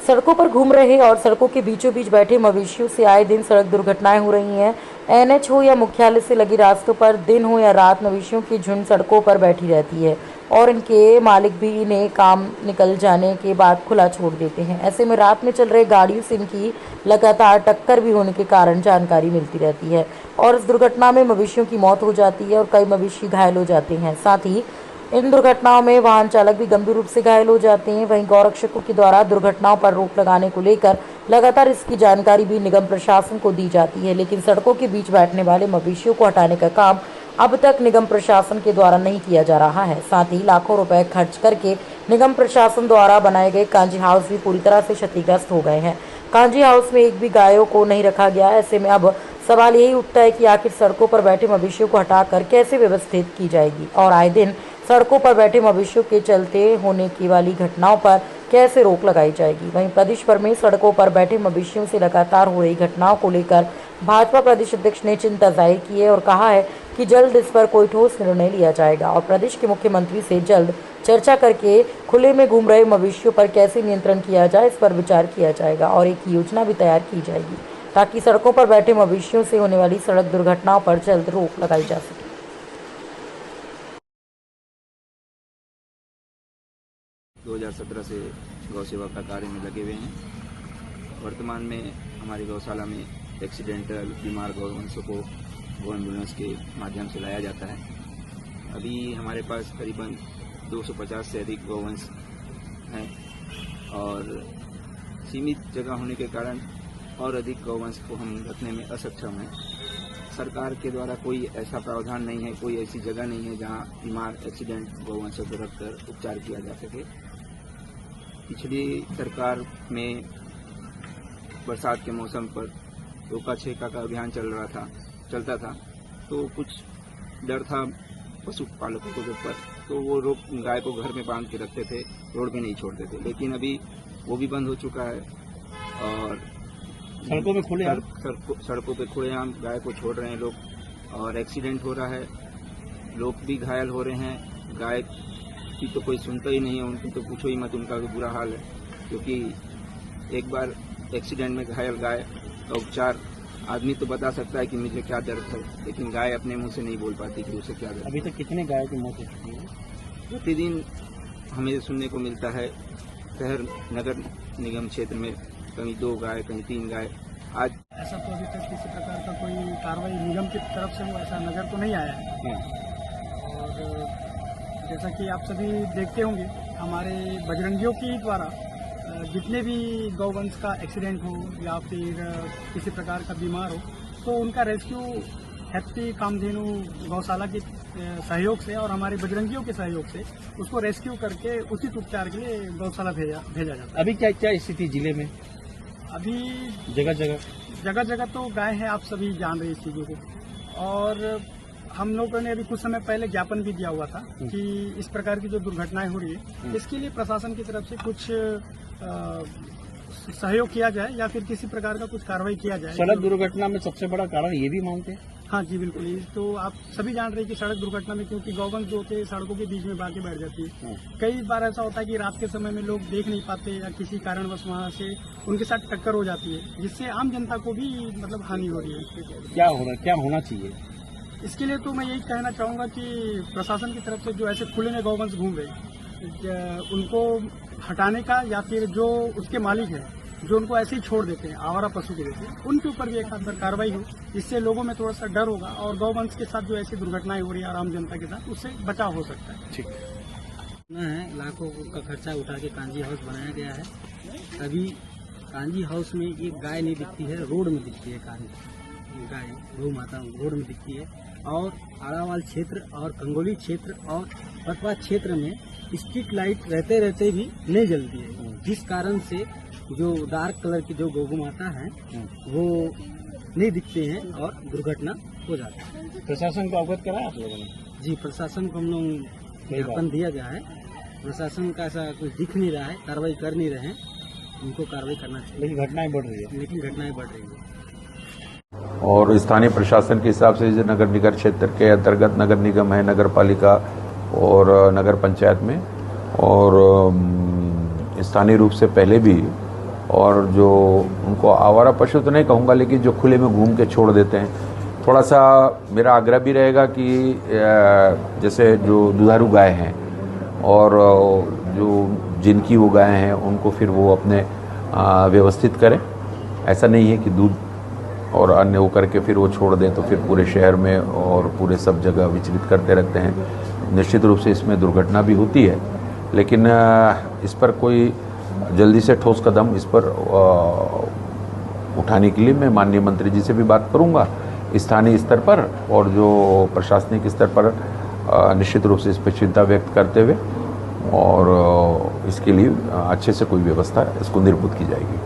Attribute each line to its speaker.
Speaker 1: सड़कों पर घूम रहे और सड़कों के बीचों बीच बैठे मवेशियों से आए दिन सड़क दुर्घटनाएं हो रही हैं। एनएच हो या मुख्यालय से लगी रास्तों पर दिन हो या रात मवेशियों की झुंड सड़कों पर बैठी रहती है और इनके मालिक भी इन्हें काम निकल जाने के बाद खुला छोड़ देते हैं। ऐसे में रात में चल रहे गाड़ियों से इनकी लगातार टक्कर भी होने के कारण जानकारी मिलती रहती है और इस दुर्घटना में मवेशियों की मौत हो जाती है और कई मवेशी घायल हो जाते हैं। साथ ही इन दुर्घटनाओं में वाहन चालक भी गंभीर रूप से घायल हो जाते हैं। वहीं गौरक्षकों के द्वारा दुर्घटनाओं पर रोक लगाने को लेकर लगातार इसकी जानकारी भी निगम प्रशासन को दी जाती है, लेकिन सड़कों के बीच बैठने वाले मवेशियों को हटाने का काम अब तक निगम प्रशासन के द्वारा नहीं किया जा रहा है। साथ ही लाखों रुपए खर्च करके निगम प्रशासन द्वारा बनाए गए कांजी हाउस भी पूरी तरह से क्षतिग्रस्त हो गए हैं। कांजी हाउस में एक भी गायों को नहीं रखा गया। ऐसे में अब सवाल यही उठता है कि आखिर सड़कों पर बैठे मवेशियों को हटाकर कैसे व्यवस्थित की जाएगी और आए दिन सड़कों पर बैठे मवेशियों के चलते होने की वाली घटनाओं पर कैसे रोक लगाई जाएगी। वहीं प्रदेश भर में सड़कों पर बैठे मवेशियों से लगातार हो रही घटनाओं को लेकर भाजपा प्रदेश अध्यक्ष ने चिंता जाहिर की है और कहा है कि जल्द इस पर कोई ठोस निर्णय लिया जाएगा और प्रदेश के मुख्यमंत्री से जल्द चर्चा करके खुले में घूम रहे मवेशियों पर कैसे नियंत्रण किया जाए इस पर विचार किया जाएगा और एक योजना भी तैयार की जाएगी ताकि सड़कों पर बैठे मवेशियों से होने वाली सड़क दुर्घटनाओं पर जल्द रोक लगाई जा सके।
Speaker 2: 2017 से गौ सेवा का कार्य में लगे हुए हैं। वर्तमान में हमारी गौशाला में एक्सीडेंटल बीमार गौवंशों को गौ एम्बुलेंस के माध्यम से लाया जाता है। अभी हमारे पास करीबन 250 से अधिक गौवंश हैं और सीमित जगह होने के कारण और अधिक गौवंश को हम रखने में असक्षम हैं। सरकार के द्वारा कोई ऐसा प्रावधान नहीं है, कोई ऐसी जगह नहीं है जहां बीमार एक्सीडेंट गौवंशों को रखकर उपचार किया जा सके। पिछली सरकार में बरसात के मौसम पर रोका छेका का अभियान चलता था, तो कुछ डर था पशुपालकों के ऊपर, तो वो गाय को घर में बांध के रखते थे, रोड पे नहीं छोड़ते थे। लेकिन अभी वो भी बंद हो चुका है और सड़कों पे खुलेआम गाय को छोड़ रहे हैं लोग और एक्सीडेंट हो रहा है, लोग भी घायल हो रहे हैं। गाय की तो कोई सुनता ही नहीं है, उनकी तो पूछो ही मत, उनका भी बुरा हाल है क्योंकि एक बार एक्सीडेंट में घायल गाय का उपचार आदमी तो बता सकता है कि मुझे क्या दर्द है, लेकिन गाय अपने मुंह से नहीं बोल पाती कि उसे क्या दर्द।
Speaker 3: अभी तक कितने गाय की मौत हो चुकी है?
Speaker 2: प्रतिदिन हमें सुनने को मिलता है शहर नगर निगम क्षेत्र में कहीं 2 गाय कहीं 3 गाय। आज
Speaker 3: ऐसा तो अभी तक किसी प्रकार का कोई कार्रवाई निगम की तरफ से वो ऐसा नजर तो नहीं आया है। और जैसा कि आप सभी देखते होंगे हमारे बजरंगियों की द्वारा जितने भी गौवंश का एक्सीडेंट हो या फिर किसी प्रकार का बीमार हो तो उनका रेस्क्यू हैप्पी कामधेनु गौशाला के सहयोग से और हमारे बजरंगियों के सहयोग से उसको रेस्क्यू करके उचित उपचार के लिए गौशाला भेजा जाता है।
Speaker 4: अभी क्या क्या स्थिति जिले में?
Speaker 3: अभी
Speaker 4: जगह
Speaker 3: जगह तो गाय है, आप सभी जान रहे इस चीजों को। और हम लोगों ने अभी कुछ समय पहले ज्ञापन भी दिया हुआ था कि इस प्रकार की जो दुर्घटनाएं हो रही है इसके लिए प्रशासन की तरफ से कुछ सहयोग किया जाए या फिर किसी प्रकार का कुछ कार्रवाई किया जाए।
Speaker 4: सड़क दुर्घटना में सबसे बड़ा कारण ये भी मानते हैं?
Speaker 3: हाँ जी बिल्कुल। ये तो आप सभी जान रहे हैं कि सड़क दुर्घटना में क्योंकि गौवंश जो होते हैं सड़कों के बीच में बाकी बैठ जाती है। कई बार ऐसा होता है कि रात के समय में लोग देख नहीं पाते या किसी कारणवश वहाँ से उनके साथ टक्कर हो जाती है जिससे आम जनता को भी मतलब हानि हो रही है।
Speaker 4: क्या होना चाहिए
Speaker 3: इसके लिए? तो मैं यही कहना चाहूँगा कि प्रशासन की तरफ से जो ऐसे खुले में गौवंश घूम रहे उनको हटाने का या फिर जो उसके मालिक है जो उनको ऐसे ही छोड़ देते हैं आवारा पशु के जैसे, उनके ऊपर भी एक हाथ पर कार्रवाई हो। इससे लोगों में थोड़ा सा डर होगा और गौवंश के साथ जो ऐसी दुर्घटनाएं हो रही है आम जनता के साथ उससे बचाव हो सकता है।
Speaker 4: ठीक
Speaker 5: है। लाखों का खर्चा उठा के कांजी हाउस बनाया गया है। अभी कांजी हाउस में एक गाय नहीं दिखती है, रोड में दिखती है। गाय गौ माता रोड में दिखती है और आड़ावाल क्षेत्र और कंगोली क्षेत्र और पटवा क्षेत्र में स्ट्रीट लाइट रहते रहते भी नहीं जलती है, जिस कारण से जो डार्क कलर की जो गौ माता है वो नहीं दिखते हैं और दुर्घटना हो जाती है।
Speaker 4: प्रशासन को अवगत करा आप लोगों ने?
Speaker 5: जी, प्रशासन को हम लोग ज्ञापन दिया गया है। प्रशासन का ऐसा कुछ दिख नहीं रहा है, कार्रवाई कर नहीं रहे हैं। उनको कार्रवाई करना चाहिए,
Speaker 4: लेकिन घटनाएं बढ़ रही है।
Speaker 6: और स्थानीय प्रशासन के हिसाब से नगर निगम क्षेत्र के अंतर्गत नगर निगम है, नगर पालिका और नगर पंचायत में, और स्थानीय रूप से पहले भी और जो उनको आवारा पशु तो नहीं कहूँगा, लेकिन जो खुले में घूम के छोड़ देते हैं, थोड़ा सा मेरा आग्रह भी रहेगा कि जैसे जो दुधारू गाय हैं और जो जिनकी वो गाय हैं उनको फिर वो अपने व्यवस्थित करें। ऐसा नहीं है कि दूध और अन्य वो करके फिर वो छोड़ दें तो फिर पूरे शहर में और पूरे सब जगह विचलित करते रहते हैं। निश्चित रूप से इसमें दुर्घटना भी होती है, लेकिन इस पर कोई जल्दी से ठोस कदम इस पर उठाने के लिए मैं माननीय मंत्री जी से भी बात करूंगा स्थानीय स्तर पर, और जो प्रशासनिक स्तर पर निश्चित रूप से इस पर चिंता व्यक्त करते हुए और इसके लिए अच्छे से कोई व्यवस्था इसको निर्भुत की जाएगी।